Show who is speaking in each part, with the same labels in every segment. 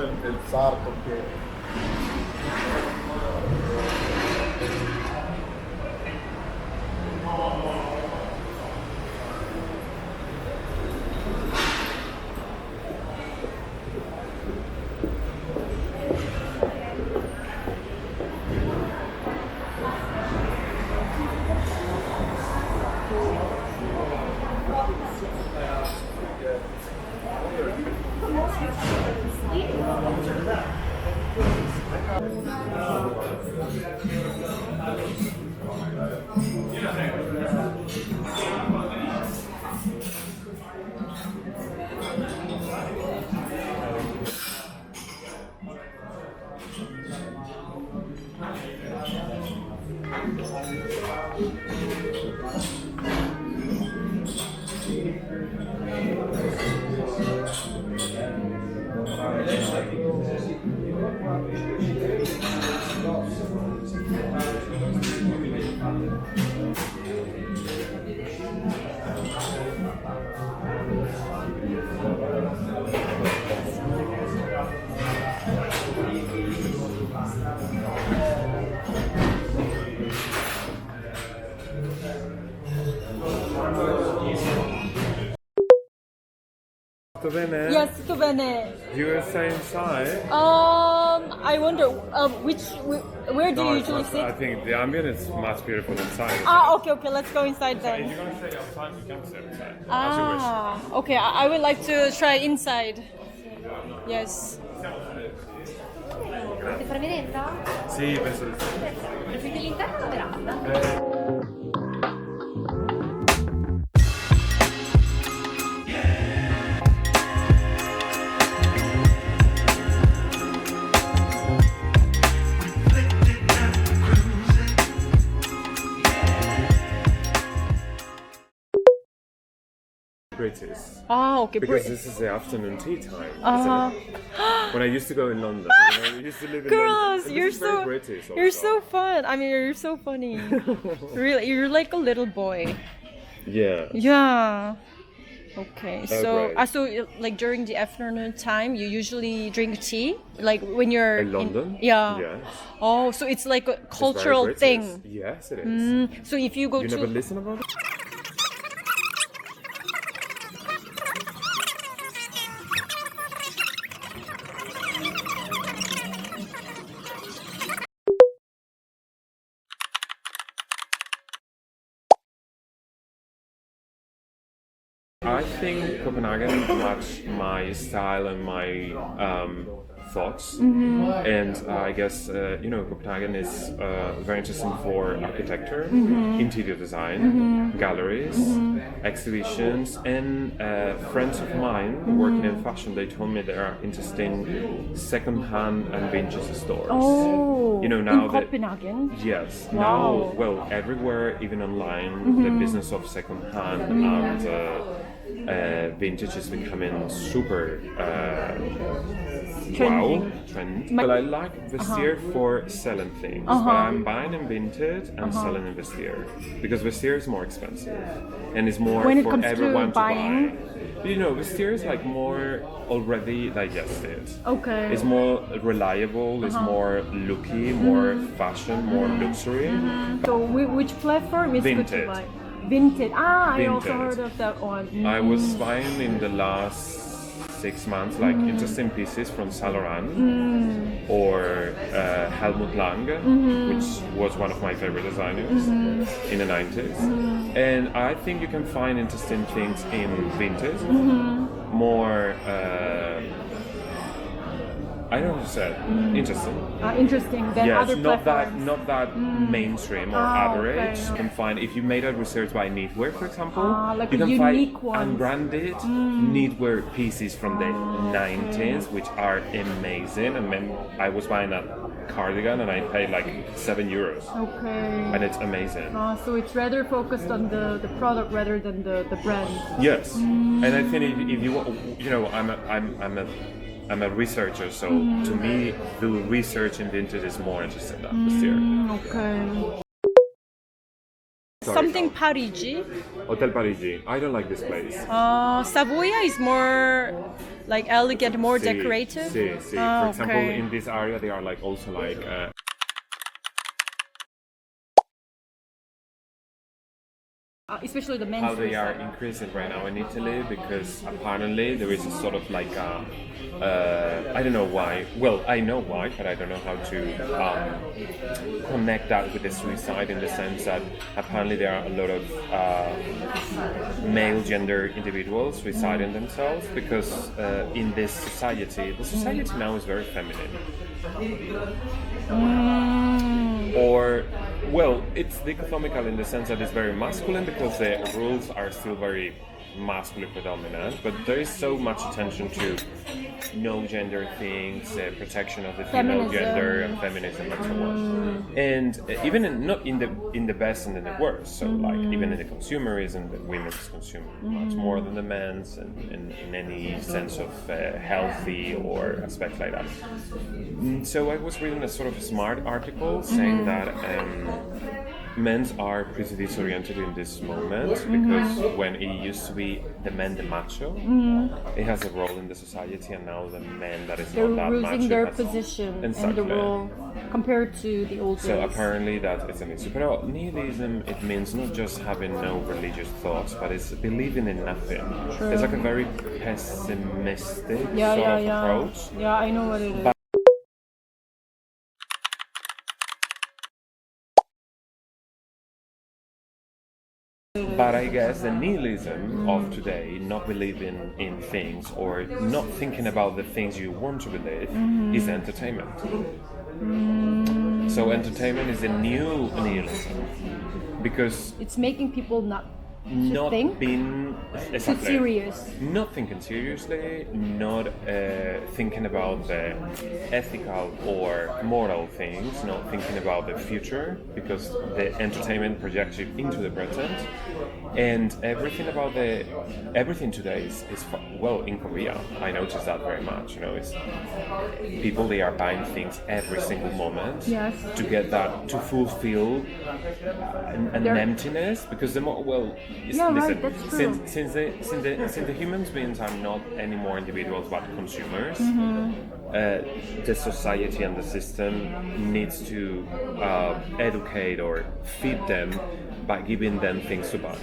Speaker 1: el sarto che
Speaker 2: Tutto bene?
Speaker 3: Yes, tutto bene.
Speaker 2: You will stay inside?
Speaker 3: I wonder where do you usually sit?
Speaker 2: I think the ambience is much beautiful inside.
Speaker 3: Okay, let's go inside
Speaker 2: If
Speaker 3: then.
Speaker 2: you're going to stay outside, you can stay outside. As you wish.
Speaker 3: Okay, I would like to try inside. Yes.
Speaker 4: Volete fare merenda?
Speaker 2: Sì, penso di sì.
Speaker 4: Preferite l'interno o la veranda?
Speaker 2: British.
Speaker 3: Okay.
Speaker 2: Because this is the afternoon tea time, isn't it? When I used to go in London, I used to live in
Speaker 3: Girls,
Speaker 2: London. And
Speaker 3: you're
Speaker 2: this is very
Speaker 3: so
Speaker 2: British
Speaker 3: you're
Speaker 2: also.
Speaker 3: so fun. I mean, you're so funny. Really, you're like a little boy.
Speaker 2: Yeah.
Speaker 3: Yeah. Okay. So,
Speaker 2: great.
Speaker 3: so like during the afternoon time, you usually drink tea, like when you're
Speaker 2: In London?
Speaker 3: Yeah.
Speaker 2: Yes.
Speaker 3: Oh, so it's like a
Speaker 2: It's very
Speaker 3: cultural
Speaker 2: British.
Speaker 3: thing.
Speaker 2: Yes, it is.
Speaker 3: So if you go
Speaker 2: You
Speaker 3: to
Speaker 2: never listen about it? I think Copenhagen matched my style and my thoughts, and I guess Copenhagen is very interesting for architecture, interior design, galleries, exhibitions, and friends of mine working in fashion. They told me there are interesting second-hand and vintage stores.
Speaker 3: Oh,
Speaker 2: You know, now
Speaker 3: in
Speaker 2: that
Speaker 3: Copenhagen.
Speaker 2: Yes.
Speaker 3: Wow.
Speaker 2: Now, well, everywhere, even online, the business of second-hand and vintage is becoming super trend. Well, I like vestiaire for selling things, but I'm buying in vintage and selling in vestiaire because vestiaire is more expensive and it's more
Speaker 3: When it
Speaker 2: for
Speaker 3: comes to
Speaker 2: everyone to
Speaker 3: buying?
Speaker 2: buy. You know, vestiaire is like more already digested.
Speaker 3: Okay.
Speaker 2: It's more reliable, it's more looky, more fashion, more luxury.
Speaker 3: So which platform is good to
Speaker 2: Vinted.
Speaker 3: buy? Vinted. I also
Speaker 2: Vinted.
Speaker 3: heard of that one.
Speaker 2: I was buying in the last 6 months like interesting pieces from Saint Laurent or Helmut Lang, which was one of my favorite designers in the 90s. And I think you can find interesting things in vintage, more I don't know what to say. Interesting.
Speaker 3: Interesting than
Speaker 2: Yes,
Speaker 3: other
Speaker 2: not
Speaker 3: platforms.
Speaker 2: that mainstream or average.
Speaker 3: okay.
Speaker 2: You can find if you made a research by knitwear, for example,
Speaker 3: like
Speaker 2: you
Speaker 3: a
Speaker 2: can find
Speaker 3: unique ones.
Speaker 2: unbranded knitwear pieces from the 90s, which are amazing. And then I was buying a cardigan and I paid like €7,
Speaker 3: Okay.
Speaker 2: and it's amazing.
Speaker 3: So it's rather focused on the product rather than the brand.
Speaker 2: Yes, and I think if you I'm a researcher, so to me, the research in vintage is more interesting than this year.
Speaker 3: Okay. Something Parigi.
Speaker 2: Hotel Parigi. I don't like this place.
Speaker 3: Savoia is more like elegant, more decorative.
Speaker 2: See. For example, in this area, they are like also like.
Speaker 3: Especially the men's.
Speaker 2: How they are increasing right now in Italy, because apparently there is a sort of like a, I don't know why. Well, I know why, but I don't know how to connect that with the suicide, in the sense that apparently there are a lot of male gender individuals suiciding themselves, because in this society, the society now is very feminine. Or, well, it's dichotomical in the sense that it's very masculine, because the rules are still very masculine predominant, but there is so much attention to no gender things, protection of the female gender and feminism and so on. And even not in the best and in the worst, so like even in the consumerism, the women's consume much more than the men's, and in any sense of healthy or aspect like that. So I was reading a sort of smart article saying that men's are pretty disoriented in this moment, because when it used to be the man, the macho, it has a role in the society, and now the men that is
Speaker 3: They're
Speaker 2: not that macho.
Speaker 3: losing their
Speaker 2: has,
Speaker 3: position
Speaker 2: exactly.
Speaker 3: and the role compared to the old days.
Speaker 2: So apparently that is an issue. But nihilism, it means not just having no religious thoughts, but it's believing in nothing.
Speaker 3: True.
Speaker 2: It's like a very pessimistic sort of approach.
Speaker 3: Yeah, I know what it is.
Speaker 2: But I guess the nihilism of today, not believing in things or not thinking about the things you want to believe, is entertainment. So entertainment is a new nihilism, because
Speaker 3: It's making people not think
Speaker 2: being
Speaker 3: too serious.
Speaker 2: not thinking seriously, not thinking about the ethical or moral things, not thinking about the future, because the entertainment projects you into the present, and everything today is well, in Korea I noticed that very much. You know, it's people, they are buying things every single moment.
Speaker 3: Yes.
Speaker 2: To get that, to fulfill an emptiness, because the more, well,
Speaker 3: right, that's true.
Speaker 2: Since the human beings are not anymore individuals but consumers, the society and the system needs to educate or feed them by giving them things to buy.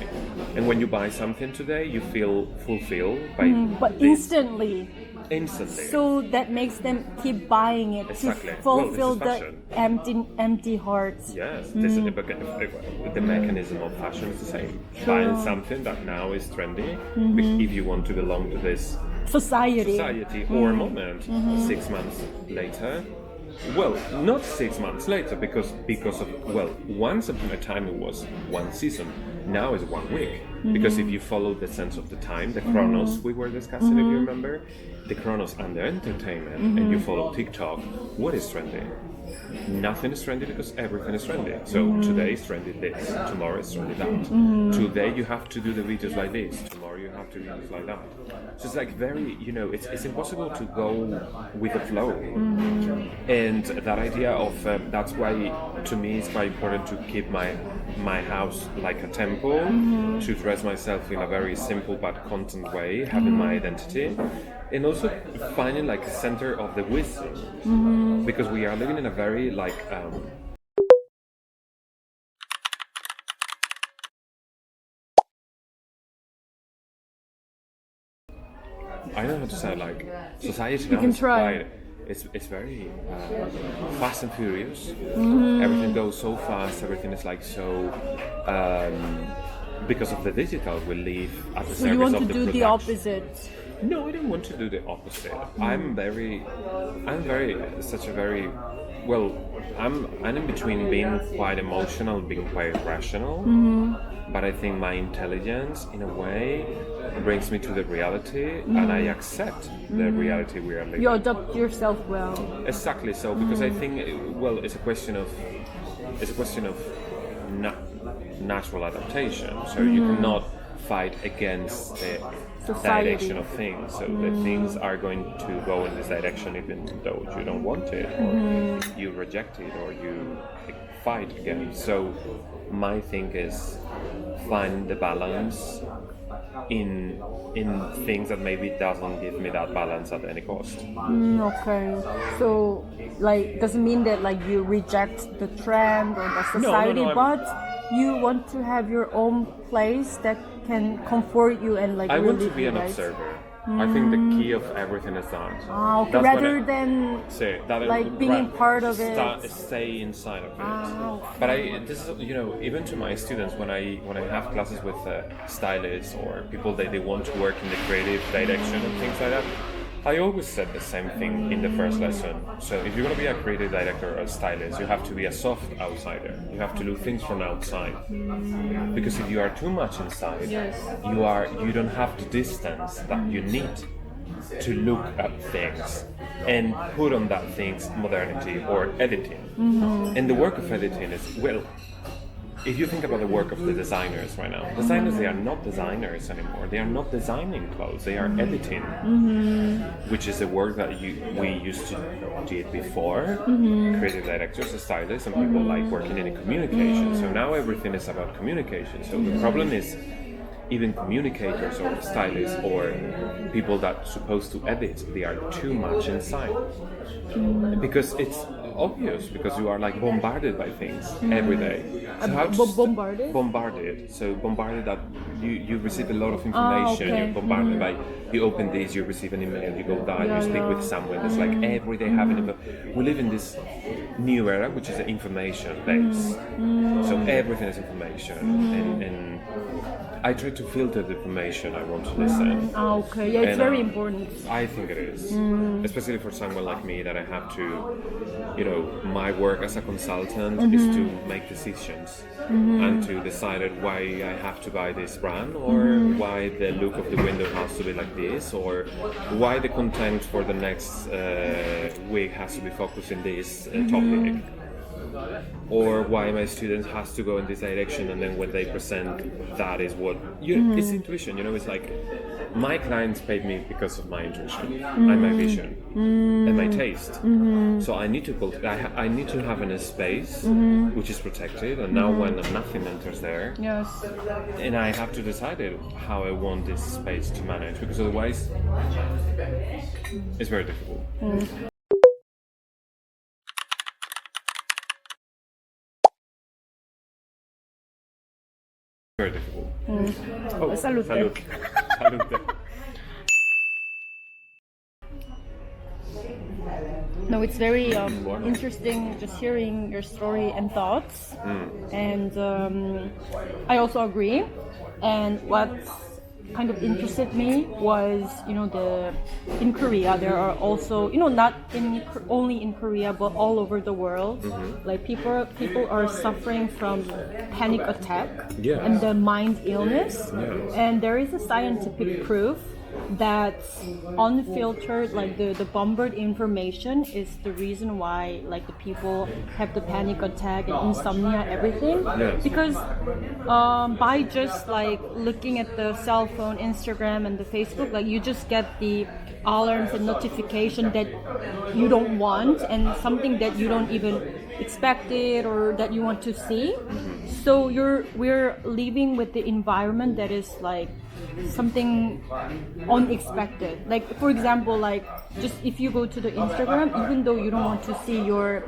Speaker 2: And when you buy something today, you feel fulfilled by
Speaker 3: But
Speaker 2: this
Speaker 3: instantly. So that makes them keep buying it
Speaker 2: Exactly.
Speaker 3: to fulfill
Speaker 2: Well, this is
Speaker 3: the empty hearts.
Speaker 2: Yes, this is the mechanism of fashion is the same. Buying something that now is trendy, if you want to belong to this
Speaker 3: Society
Speaker 2: or moment. 6 months later, well, not 6 months later, because of, well, once upon a time it was one season. Now it's 1 week, because if you follow the sense of the time, the chronos we were discussing, if you remember, the chronos and the entertainment, and you follow TikTok, what is trendy? Nothing is trendy, because everything is trendy. So today is trendy this, tomorrow is trendy that. Today you have to do the videos like this, tomorrow you have to do this like that. So it's like very, you know, it's impossible to go with the flow. And that idea of, that's why to me it's quite important to keep my house like a temple, to dress myself in a very simple but content way, having my identity, and also finding like a center of the wisdom, because we are living in a very like I don't know how to say, like, society now is quite, it's very fast and furious. Everything goes so fast, everything is like so because of the digital, we live at the service of the production. So you want to do the
Speaker 3: opposite?
Speaker 2: No, I don't want to do the opposite. I'm in between being quite emotional and being quite rational. But I think my intelligence, in a way, brings me to the reality, and I accept the reality we are living.
Speaker 3: You adopt yourself well.
Speaker 2: Exactly so, because I think, well, it's a question of natural adaptation. So you cannot fight against
Speaker 3: society.
Speaker 2: direction of things. So the things are going to go in this direction even though you don't want it, or you reject it, or you fight against. So my thing is find the balance in things that maybe doesn't give me that balance at any cost.
Speaker 3: Okay, so like doesn't mean that like you reject the trend or the society,
Speaker 2: No,
Speaker 3: but you want to have your own place that can comfort you and like
Speaker 2: I want
Speaker 3: really
Speaker 2: to be an
Speaker 3: right?
Speaker 2: observer. I think the key of everything is that.
Speaker 3: Okay.
Speaker 2: That's
Speaker 3: Rather
Speaker 2: what
Speaker 3: than
Speaker 2: say that
Speaker 3: like being part of it.
Speaker 2: Stay inside of it.
Speaker 3: Okay.
Speaker 2: But this is, even to my students when I have classes with stylists or people that they want to work in the creative direction and things like that, I always said the same thing in the first lesson. So if you're going to be a creative director or a stylist, you have to be a soft outsider. You have to look things from outside. Because if you are too much inside,
Speaker 3: Yes.
Speaker 2: you don't have the distance that you need to look at things and put on that things modernity or editing. And the work of editing is, well, if you think about the work of the designers right now, designers, they are not designers anymore. They are not designing clothes. They are editing, which is the work that we used to do before. Creative directors, stylists, and people like working in communication. So now everything is about communication. So the problem is even communicators or stylists or people that supposed to edit, they are too much inside. Because it's obvious, because you are like bombarded by things every day. So how to
Speaker 3: bombarded?
Speaker 2: Bombarded. So bombarded that you receive a lot of information.
Speaker 3: Okay.
Speaker 2: You're bombarded by, you open this, you receive an email, you go down, you speak with someone. It's like every day having we live in this new era, which is an information base. So everything is information, and I try to filter the information I want to listen.
Speaker 3: Okay, yeah, it's
Speaker 2: And,
Speaker 3: very important.
Speaker 2: I think it is, especially for someone like me that I have to, my work as a consultant is to make decisions and to decide why I have to buy this brand, or why the look of the window has to be like this, or why the content for the next week has to be focused in this topic. Or why my students has to go in this direction, and then when they present, that is what it's intuition. It's like my clients paid me because of my intuition and my vision and my taste. So I need to I need to have a space which is protected, and now when nothing enters there,
Speaker 3: Yes.
Speaker 2: and I have to decide how I want this space to manage, because otherwise it's very difficult. Very difficult. Oh,
Speaker 3: Salute.
Speaker 2: Salute. Salute.
Speaker 3: No, it's very interesting just hearing your story and thoughts. And I also agree. And what kind of interested me was, in Korea there are also, not only in Korea but all over the world, like people are suffering from panic attack and the mind illness, and there is a scientific proof that unfiltered, like the bombarded information is the reason why like the people have the panic attack and insomnia, everything. Because by just like looking at the cell phone, Instagram and the Facebook, like you just get the alarms and notification that you don't want, and something that you don't even expect it or that you want to see. So we're living with the environment that is like something unexpected. Like for example, like just if you go to the Instagram, even though you don't want to see your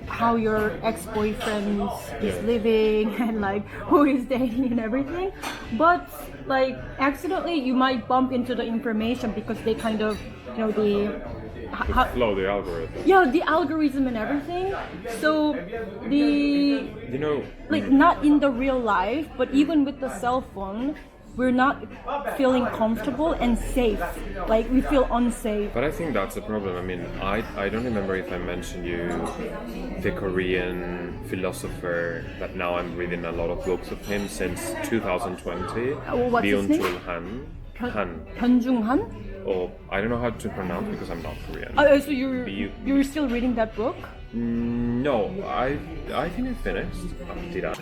Speaker 3: how your ex-boyfriend is living and like who is dating and everything, but like accidentally you might bump into the information because they kind of
Speaker 2: Flow the algorithm.
Speaker 3: Yeah, the algorithm and everything. So like not in the real life, but even with the cell phone, we're not feeling comfortable and safe. Like we feel unsafe.
Speaker 2: But I think that's the problem. I mean, I don't remember if I mentioned you the Korean philosopher that now I'm reading a lot of books of him since 2020.
Speaker 3: What's his name?
Speaker 2: Byung-chul Han.
Speaker 3: Hyunjung-han?
Speaker 2: Oh, I don't know how to pronounce because I'm not Korean.
Speaker 3: So you're still reading that book?
Speaker 2: No, I think I finished. Did I?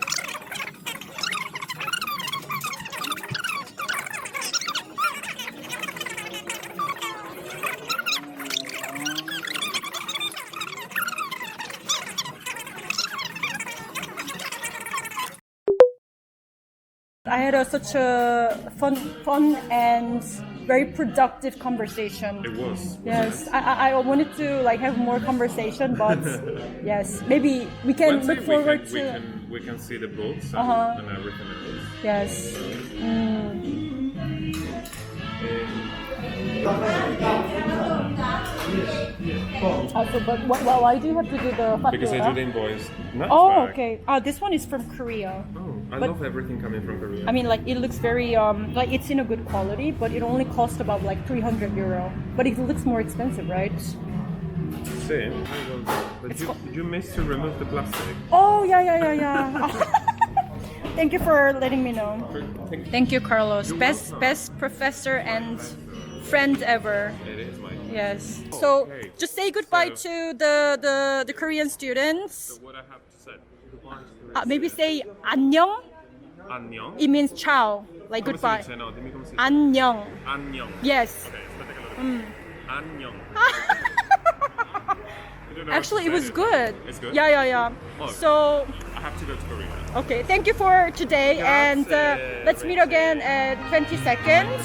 Speaker 3: I had such a fun and very productive conversation.
Speaker 2: It was.
Speaker 3: Yes, I wanted to like have more conversation, but yes, maybe we can
Speaker 2: Wednesday
Speaker 3: look forward to.
Speaker 2: we can see the books
Speaker 3: Uh-huh.
Speaker 2: and everything else.
Speaker 3: Yes. Also, but why do you have to do the factura?
Speaker 2: Because I do the invoice. No, it's
Speaker 3: Oh,
Speaker 2: back.
Speaker 3: okay. This one is from Korea.
Speaker 2: Oh, I
Speaker 3: But-
Speaker 2: love everything coming from Korea.
Speaker 3: I mean, like it looks very like it's in a good quality, but it only costs about like 300 euro. But it looks more expensive, right?
Speaker 2: Same. But you missed to remove the plastic.
Speaker 3: Oh yeah. Thank you for letting me know. Thank you, Carlos. Best professor and friend ever.
Speaker 2: It is my.
Speaker 3: Yes. So
Speaker 2: Okay.
Speaker 3: just say goodbye
Speaker 2: So-
Speaker 3: to the Korean students.
Speaker 2: What I have to say. Goodbye.
Speaker 3: Maybe say 안녕.
Speaker 2: 안녕.
Speaker 3: It means ciao, like
Speaker 2: ¿Cómo se
Speaker 3: goodbye.
Speaker 2: dice? No, dime cómo se dice.
Speaker 3: 안녕.
Speaker 2: 안녕.
Speaker 3: Yes.
Speaker 2: Okay, espérate que lo repita. 안녕. I don't know
Speaker 3: Actually,
Speaker 2: how
Speaker 3: it
Speaker 2: to
Speaker 3: was
Speaker 2: say
Speaker 3: good.
Speaker 2: It's good?
Speaker 3: Yeah.
Speaker 2: Oh.
Speaker 3: So,
Speaker 2: I have to go to Korea.
Speaker 3: okay, thank you for today, and
Speaker 2: Grazie.
Speaker 3: let's meet again at 20 seconds.